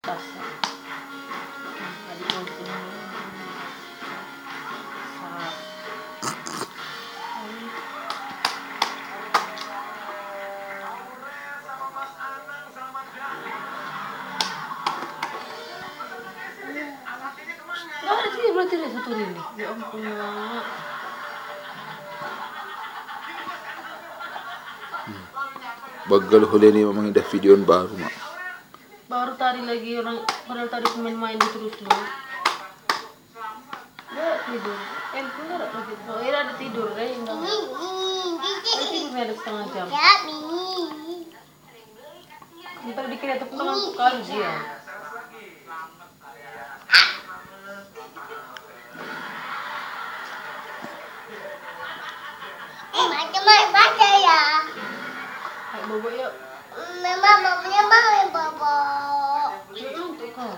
Dasar. Adik kau punya. Nggak ada sih berarti ada satu ini. Ya ampun Mak. Bagal hole ni memang ada video baru mak. Baru tadi lagi orang padahal tadi main-main terus loh. Nggak tidur. Pun nggak ada tidur. Oh, ada tidur deh. Tidurnya ada setengah jam. Ntar dikira tuh ngantuk kali dia. Macam baca ya. Ayo bobo yuk. Memang bapaknya mau bobo. Ngantuk kau.